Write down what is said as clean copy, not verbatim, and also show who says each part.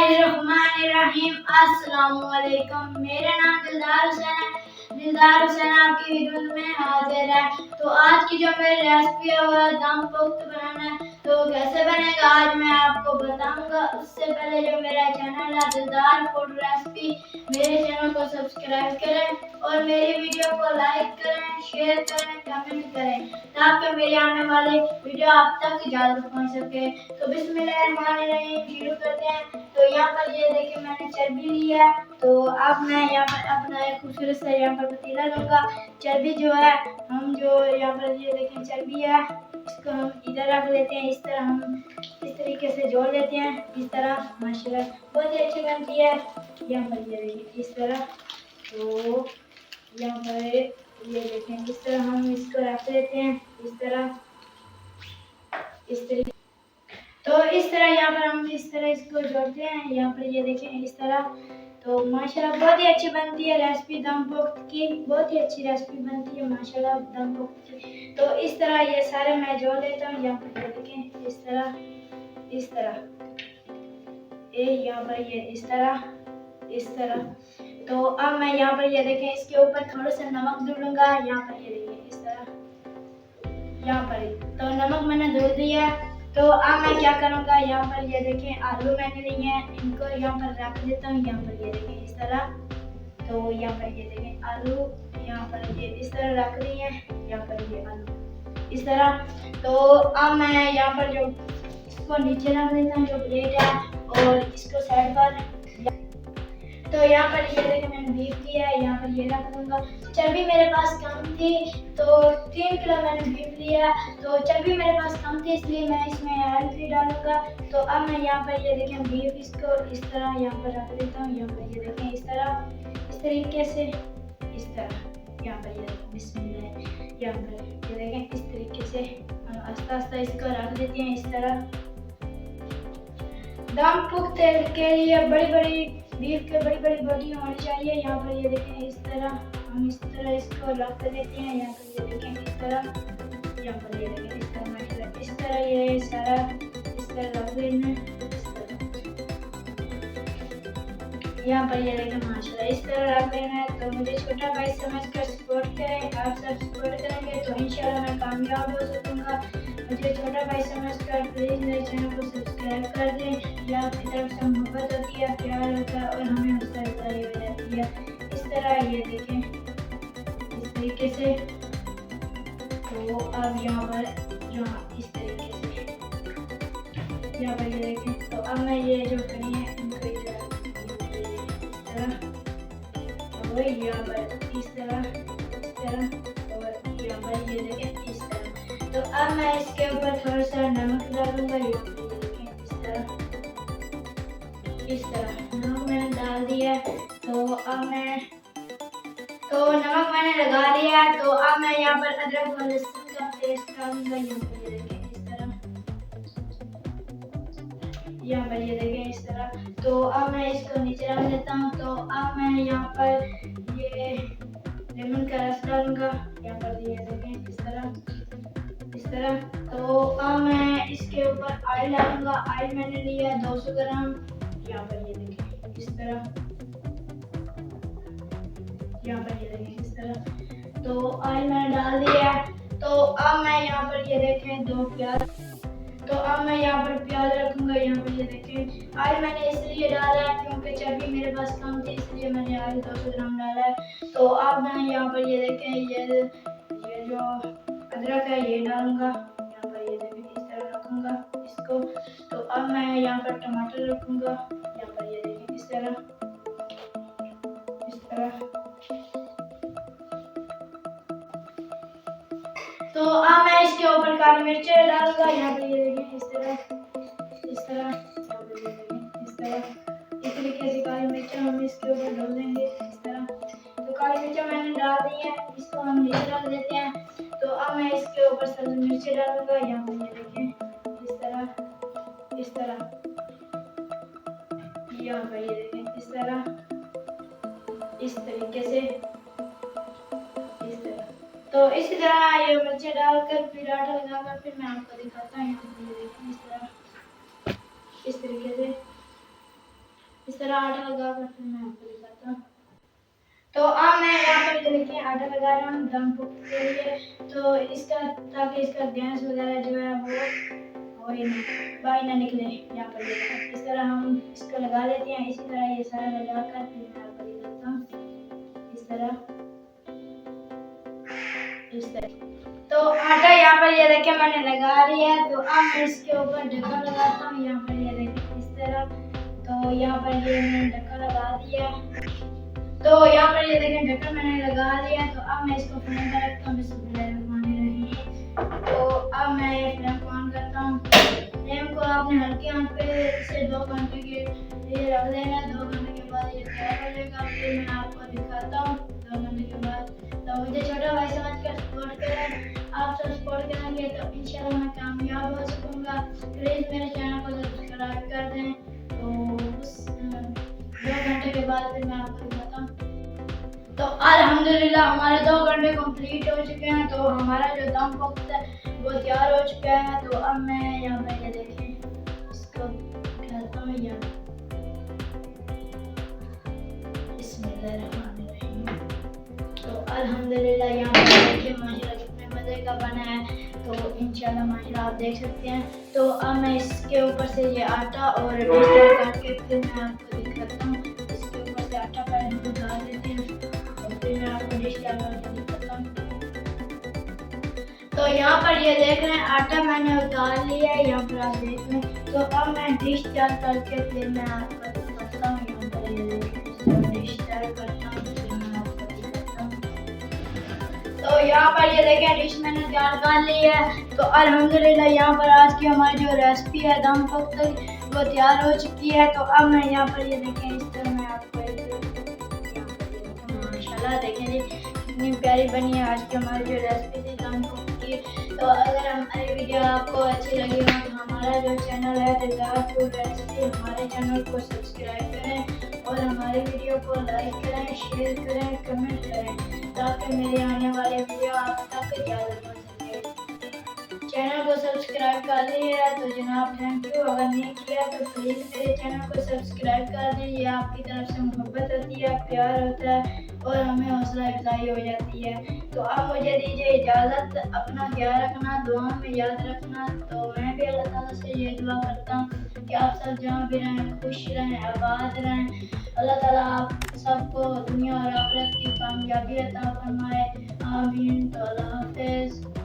Speaker 1: बिस्मिल्लाहिर्रहमानिर्रहीम। अस्सलामुअलैकुम। मेरा नाम दिलदार हुसैन है। दिलदार हुसैन आपकी खिदमत में हाजिर है। तो आज की जो मेरी रेसिपी है वो दम पुख्त बनाना है। तो कैसे बनेगा आज मैं आपको बताऊंगा। उससे पहले जो मेरा चैनल है दिलदार फूड रेसिपी, मेरे चैनल को सब्सक्राइब करें और मेरी वीडियो को लाइक करें, शेयर करें, कमेंट करें ताकि मेरी आने वाली वीडियो आप तक जल्द पहुंच सके। तो बिस्मिल्लाहिर्रहमानिर्रहीम शुरू करते हैं। तो यहाँ पर ये देखिए मैंने चर्बी ली है। तो अब मैं यहाँ पर अपना एक खूबसूरत सा यहाँ पर पतीला लूँगा। चर्बी जो है हम जो यहाँ पर ये देखें चर्बी है, इसको हम इधर रख लेते हैं। इस तरह हम इस तरीके से जोड़ लेते हैं। इस तरह माशाल्लाह बहुत ही अच्छी बनती है। यहाँ पर ये देखिए इस तरह। तो यहाँ पर ये देखें इस तरह हम इसको रख लेते हैं। इस तरह तो इस तरह यहाँ पर हम इस तरह इसको जोड़ते हैं। यहाँ पर ये देखें इस तरह। तो माशाल्लाह बहुत ही अच्छी बनती है रेसिपी दम पुख्त की। बहुत ही अच्छी रेसिपी बनती है माशाल्लाह दम पुख्त की। तो इस तरह ये सारे मैं जोड़ लेता हूँ। यहाँ पर ये देखें इस तरह यहाँ पर ये इस तरह। तो अब मैं यहाँ पर ये देखें इसके ऊपर थोड़ा सा नमक डालूंगा। यहाँ पर ये देखिए इस तरह। यहाँ पर तो नमक मैंने डाल दिया। तो अब मैं क्या करूँगा, यहाँ पर ये देखें आलू मैंने लिए हैं, इनको यहाँ पर रख देता हूँ। यहाँ पर ये देखें इस तरह। तो यहाँ पर ये देखें आलू यहाँ पर ये इस तरह रख दी है। यहाँ पर ये आलू इस तरह। तो अब मैं यहाँ पर जो इसको नीचे रख देता हूँ जो प्लेट है, और इसको साइड पर। तो यहाँ पर ये देखिए मैंने बीफ लिया है। यहाँ पर ये रख दूंगा। चर्बी मेरे पास कम थी तो 3 किलो मैंने बीफ लिया। तो चर्बी मेरे पास कम थी इसलिए मैं इसमें ऑयल भी डालूंगा। तो अब मैं यहाँ पर ये देखें बीफ इसको इस तरह यहाँ पर रख देता हूँ। यहाँ पर ये देखें इस तरह इस तरीके से इस तरह। यहाँ पर ये देखें बिस्मिल्लाह। यहाँ पर ये देखें इस तरीके से हम आस्ता आस्ता इसको रख देते हैं इस तरह। दम पुख्त के लिए बड़ी बड़ी बीफ के बड़ी बड़ी बोटी होनी चाहिए। यहाँ पर ये देखें इस तरह हम इस तरह इसको रख देते हैं। यहाँ पर ये देखें इस तरह। यहाँ पर ये देखें इस तरह माशाल्लाह इस तरह ये सारा इस तरह रख देना है। यहाँ पर ये देखें माशाल्लाह इस तरह रख देना है। तो मुझे छोटा भाई समझकर सपोर्ट करें। आप सब सपोर्ट करेंगे तो इंशाल्लाह मैं कामयाब हो सकूँगा। मुझे छोटा भाई समझकर प्लीज़ मेरे चैनल को सब्सक्राइब कर दें। ये आपकी तरफ से मोहब्बत होती है, प्यार होता है और हमें हौसला अफजाई हो जाती है। इस तरह ये देखें इस तरीके से। तो अब यहाँ पर इस तरीके से यहाँ पर ये देखें। तो अब मैं ये जो बनी है इनको इस तरह और यहाँ पर इस तरह और यहाँ पर ये देखें इस तरह। तो अब मैं इसके ऊपर थोड़ा सा नमक डालूंगा। यहाँ पर ये देखें इस तरह नमक मैंने डाल दिया। तो अब मैं नमक मैंने लगा लिया। तो अब मैं यहाँ पर अदरक और लहसुन का पेस्ट डालूंगा। यहाँ पर ये देखें इस तरह। यहाँ पर ये देखें इस तरह। तो अब मैं इसको नीचे रख देता हूँ। तो अब मैं यहाँ पर ये लेमन का रस डालूंगा। यहाँ पर ये देखें इस तरह। तो अब मैं इसके ऊपर ऑयल डालूंगा। ऑयल मैंने लिया 200 ग्राम। यहाँ पर ये देखें इस तरह। यहाँ पर ये देखें इस तरह। तो ऑयल मैंने डाल दिया। तो अब मैं यहाँ पर ये देखें 2 प्याज। तो अब मैं यहाँ पर प्याज रखूंगा। यहाँ पर ये देखें ऑयल मैंने इसलिए डाला है क्योंकि चर्बी मेरे पास कम थी इसलिए मैंने ऑयल 200 ग्राम डाला है। तो अब मैं यहाँ पर ये देखें ये जो अदरक है ये डालूंगा। यहाँ पर ये देखें इस तरह रखूंगा इसको। तो अब मैं यहाँ पर टमाटर रखूंगा। यहाँ पर ये देखें इस तरह। तो अब मैं इसके ऊपर काली मिर्च डालूंगा। यहाँ पर ये देखें इस तरह। इस तरीके से काली मिर्च हम इसके ऊपर डाल देंगे इस तरह। तो काली मिर्च मैंने डाल दी है, इसको हम नीचे रख देते हैं। तो अब मैं इसके ऊपर सब्ज़ मिर्च डालूंगा। यहाँ पर ये देखें इस तरह। यहाँ पर ये देखें इस तरीके से तो इसी तरह ये मिर्ची डालकर फिर आटा लगाकर फिर मैं आपको दिखाता हूँ। यहाँ पर ये देखें इस तरह इस तरीके से। तरह आटा लगा कर फिर मैं आपको दिखाता हूँ। तो अब मैं यहाँ पर ये देखिए आटा लगा रहा हूँ दम पुख्त के लिए, तो इसका ताकि इसका गैस वगैरह जो है वो ही बाहर ना निकले। यहाँ पर ये इस तरह हम इसको लगा लेते हैं, इसी तरह ये सारा लगा कर फिर मैं आपको दिखाता हूँ इस तरह। तो आटा यहाँ पर ये देखिए मैंने लगा लिया है। तो अब मैं इसके ऊपर ढक्कन लगाता हूँ, यहाँ पर ये देखिए इस तरह। तो यहाँ पर ये मैंने ढक्कन लगा दिया। तो यहाँ पर ये देखिए ढक्कन मैंने लगा लिया। तो अब मैं इसको फ्लेम पर रखता हूँ, बिस्मिल्लाहिर्रहमानिर्रहीम। तो अब मैं ये फ्लेम को ऑन करता हूँ। फ्लेम को आपने हल्की आंच पे इसे 2 घंटे के लिए रख देना। 2 घंटे के बाद ये तैयार हो जाएगा। फिर मैं आपको दिखाता हूँ 2 घंटे के बाद। तो मुझे छोटा भाई समझ कर सपोर्ट करें, आप सब सपोर्ट करेंगे तो इंशाल्लाह मैं कामयाब हो सकूँगा। प्लीज़ मेरे चैनल को सब्सक्राइब कर दें। तो उस 2 घंटे के बाद फिर मैं आपको दिखाता हूँ। तो अल्हम्दुलिल्लाह हमारे 2 घंटे कंप्लीट हो चुके हैं। तो हमारा जो दम पुख्त है वो तैयार हो चुका है। तो अब मैं यहाँ पर ये देखें इसको खिलाता हूँ यहाँ। बिस्मिल्लाहिर्रहमानिर्रहीम। तो अल्हम्दुलिल्लाह यहाँ पर देखिए माशाल्लाह कितने मज़े का बना है। तो इंशाल्लाह माशाल्लाह आप देख सकते हैं। तो अब मैं इसके ऊपर से ये आटा और मिक्सर करके फिर मैं आपको दिखाता हूँ। इसके ऊपर से आटा पहले डाल देते हैं और फिर मैं आपको डिश करके दिखाता हूँ। तो यहाँ पर ये देख रहे हैं आटा मैंने उतार लिया है, यहाँ पर आप देख रहे हैं। तो अब मैं डिश चार करके फिर मैं आपको दिखाता हूँ। यहाँ पर ये देखिए डिश चार करता हूँ फिर मैं आपको दिखाता हूँ। तो यहाँ पर ये देखें डिश मैंने तैयार कर ली है। तो अल्हम्दुलिल्लाह यहाँ पर आज की हमारी जो रेसिपी है दम पुख्त वो तैयार हो चुकी है। तो अब मैं यहाँ पर ये देखें इस तरह मैं आपको माशाल्लाह देखें जी कितनी प्यारी बनी है आज की हमारी जो रेसिपी थी दम पुख्त की। तो अगर हमारी वीडियो आपको अच्छी लगी हो तो हमारा जो चैनल है दिलदार फूड रेसिपी, हमारे चैनल को सब्सक्राइब करें और हमारी वीडियो को लाइक करें, शेयर करें, कमेंट करें ताकि मेरे आने वाले वीडियो आप तक ज़्यादा पहुँच सके। चैनल को सब्सक्राइब कर लिया तो जनाब थैंक यू। अगर नहीं किया तो प्लीज़ मेरे चैनल को सब्सक्राइब कर दीजिए। आपकी तरफ से मोहब्बत होती है, प्यार होता है और हमें हौसला अफजाई हो जाती है। तो आप मुझे दीजिए इजाज़त, अपना ख्याल रखना, दुआ में याद रखना। तो मैं भी अल्लाह ताला से ये दुआ करता हूँ कि आप सब जहाँ भी रहें खुश रहें, आबाद रहें। अल्लाह ताला आप सबको दुनिया और आखिरत की कामयाबी अता फरमाए। आमीन। तो अल्लाह हाफ़िज़।